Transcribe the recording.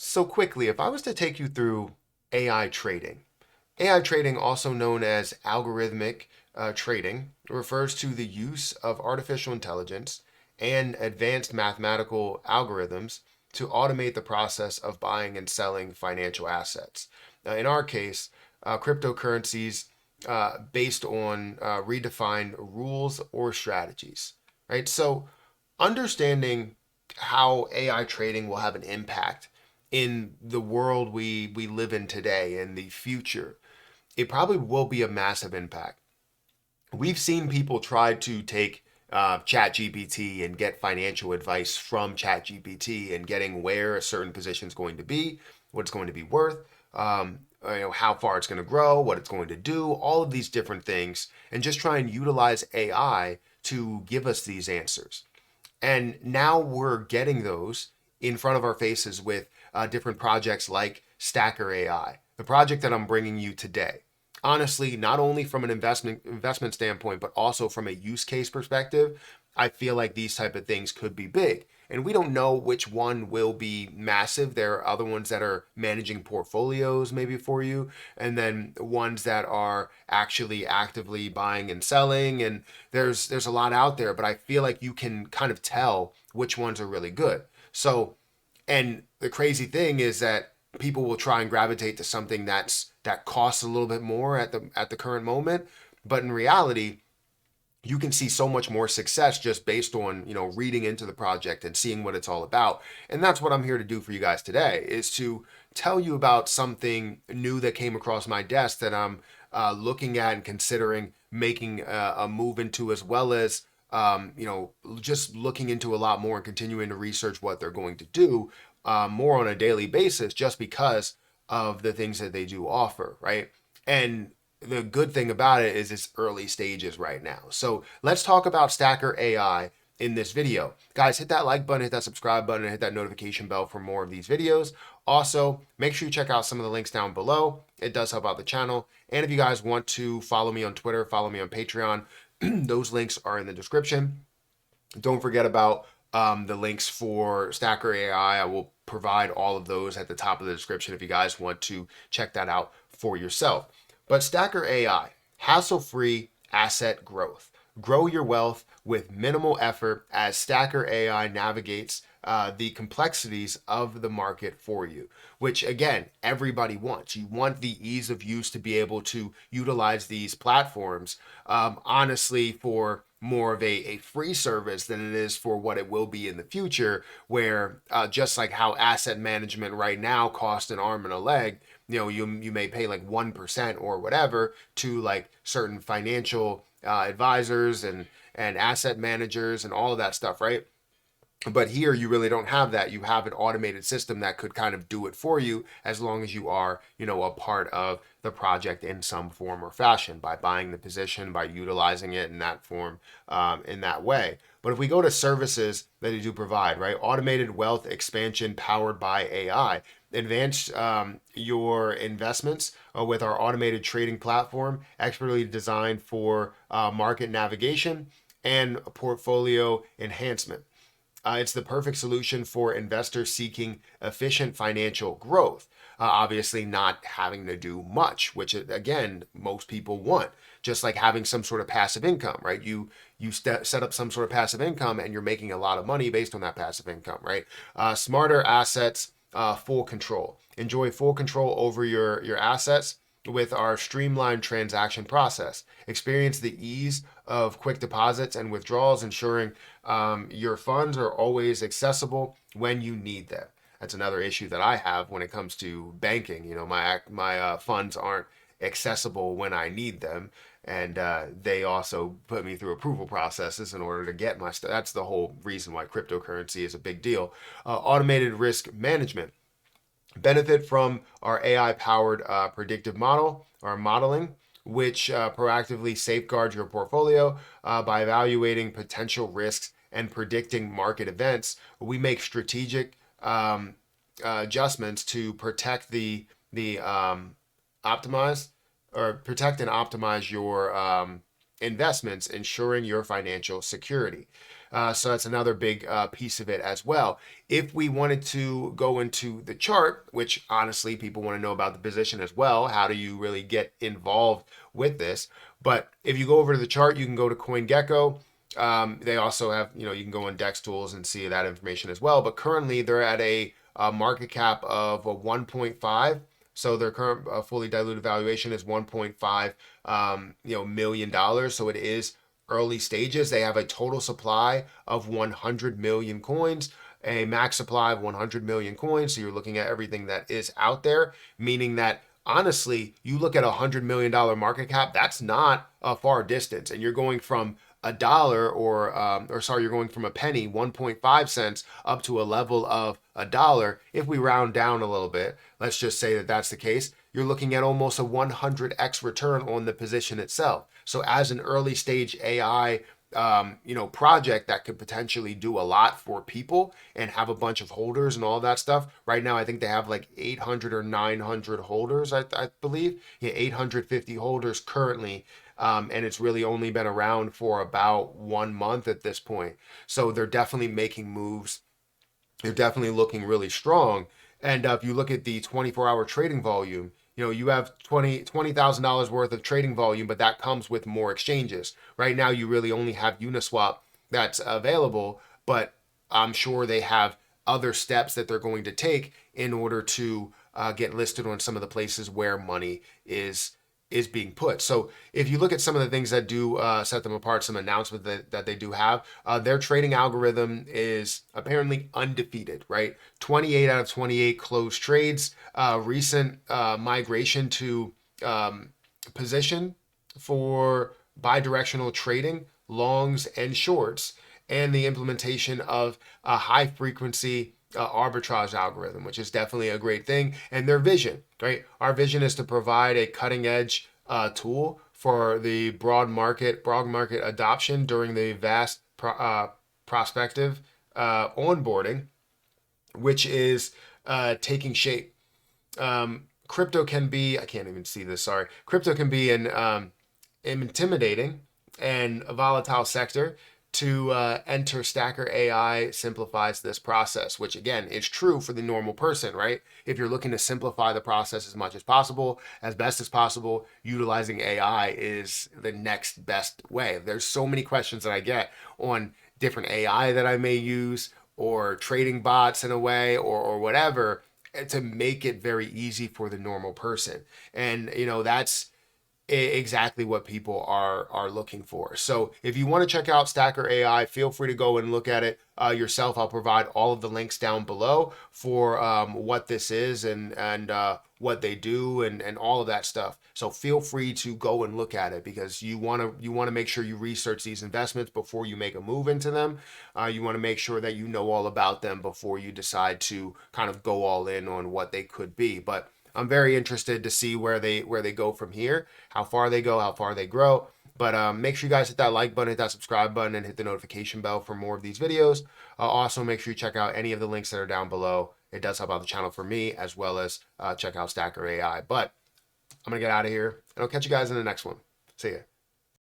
So quickly, if I was to take you through AI trading, AI trading, also known as algorithmic trading, refers to the use of artificial intelligence and advanced mathematical algorithms to automate the process of buying and selling financial assets. In our case, cryptocurrencies based on redefined rules or strategies, right? So, understanding how AI trading will have an impact in the world we live in today and the future, it probably will be a massive impact. We've seen people try to take ChatGPT and get financial advice from ChatGPT and getting where a certain position is going to be, what it's going to be worth, how far it's going to grow, what it's going to do, all of these different things, and just try and utilize AI to give us these answers. And now we're getting those in front of our faces with different projects like Stacker AI, the project that I'm bringing you today. Honestly, not only from an investment standpoint, but also from a use case perspective, I feel like these type of things could be big. And we don't know which one will be massive. There are other ones that are managing portfolios maybe for you, and then ones that are actually actively buying and selling. And there's a lot out there, but I feel like you can kind of tell which ones are really good. So, and the crazy thing is that people will try and gravitate to something that costs a little bit more at the current moment, but in reality, you can see so much more success just based on reading into the project and seeing what it's all about. And that's what I'm here to do for you guys today, is to tell you about something new that came across my desk that I'm looking at and considering making a move into, as well as just looking into a lot more and continuing to research what they're going to do more on a daily basis, just because of the things that they do offer, right? And the good thing about it is it's early stages right now. So let's talk about Stacker AI in this video. Guys, hit that like button, hit that subscribe button, and hit that notification bell for more of these videos. Also, make sure you check out some of the links down below. It does help out the channel. And if you guys want to follow me on Twitter, follow me on Patreon, those links are in the description. Don't forget about the links for Stacker AI. I will provide all of those at the top of the description if you guys want to check that out for yourself. But Stacker AI, hassle-free asset growth. Grow your wealth with minimal effort as Stacker AI navigates the complexities of the market for you, which again, everybody wants. You want the ease of use to be able to utilize these platforms, honestly, for more of a free service than it is for what it will be in the future, where just like how asset management right now costs an arm and a leg, you may pay like 1% or whatever to like certain financial advisors and asset managers and all of that stuff, right? But here you really don't have that. You have an automated system that could kind of do it for you, as long as you are, a part of the project in some form or fashion, by buying the position, by utilizing it in that form, in that way. But if we go to services that they do provide, right? Automated wealth expansion powered by AI. Advance your investments with our automated trading platform, expertly designed for market navigation and portfolio enhancement. It's the perfect solution for investors seeking efficient financial growth. Obviously, not having to do much, which again most people want. Just like having some sort of passive income, right? You set up some sort of passive income, and you're making a lot of money based on that passive income, right? Smarter assets, full control. Enjoy full control over your assets with our streamlined transaction process. Experience the ease of quick deposits and withdrawals, ensuring your funds are always accessible when you need them. That's another issue that I have when it comes to banking. My funds aren't accessible when I need them, and they also put me through approval processes in order to get my stuff. That's the whole reason why cryptocurrency is a big deal. Automated risk management. Benefit from our AI powered predictive model or modeling, which proactively safeguards your portfolio by evaluating potential risks and predicting market events. We make strategic adjustments to optimize protect and optimize your investments, ensuring your financial security. So that's another big piece of it as well. If we wanted to go into the chart, which honestly people want to know about the position as well, how do you really get involved with this? But if you go over to the chart, you can go to CoinGecko. They also have, you can go on Dex Tools and see that information as well. But currently they're at a market cap of 1.5. So their current fully diluted valuation is 1.5 million dollars. So it is early stages. They have a total supply of 100 million coins, a max supply of 100 million coins. So you're looking at everything that is out there, meaning that honestly, you look at $100 million market cap, that's not a far distance. And you're going from a dollar you're going from a penny, 1.5 cents, up to a level of a dollar. If we round down a little bit, let's just say that that's the case, you're looking at almost a 100x return on the position itself. So as an early stage AI project that could potentially do a lot for people and have a bunch of holders and all that stuff. Right now, I think they have like 800 or 900 holders, I believe. Yeah, 850 holders currently. And it's really only been around for about 1 month at this point. So they're definitely making moves. They're definitely looking really strong. And if you look at the 24-hour trading volume, you have $20,000 worth of trading volume, but that comes with more exchanges. Right now, you really only have Uniswap that's available, but I'm sure they have other steps that they're going to take in order to get listed on some of the places where money is being put. So if you look at some of the things that do set them apart, some announcements that they do have, their trading algorithm is apparently undefeated, right? 28 out of 28 closed trades, recent migration to position for bidirectional trading, longs and shorts, and the implementation of a high frequency arbitrage algorithm, which is definitely a great thing. And their vision, right? Our vision is to provide a cutting edge tool for the broad market adoption during the vast prospective onboarding, which is taking shape. Crypto can be, I can't even see this, sorry. Crypto can be an intimidating and a volatile sector. To enter Stacker AI simplifies this process, which again is true for the normal person, right? If you're looking to simplify the process as much as possible, as best as possible, utilizing AI is the next best way. There's so many questions that I get on different AI that I may use or trading bots in a way or whatever to make it very easy for the normal person. And, that's exactly what people are looking for. So if you want to check out Stacker AI, feel free to go and look at it yourself. I'll provide all of the links down below for what this is and what they do and all of that stuff. So feel free to go and look at it because you want to make sure you research these investments before you make a move into them. You want to make sure that you know all about them before you decide to kind of go all in on what they could be. But I'm very interested to see where they go from here, how far they go, how far they grow. But make sure you guys hit that like button, hit that subscribe button, and hit the notification bell for more of these videos. Also, make sure you check out any of the links that are down below. It does help out the channel for me, as well as check out Stacker AI. But I'm going to get out of here, and I'll catch you guys in the next one. See ya.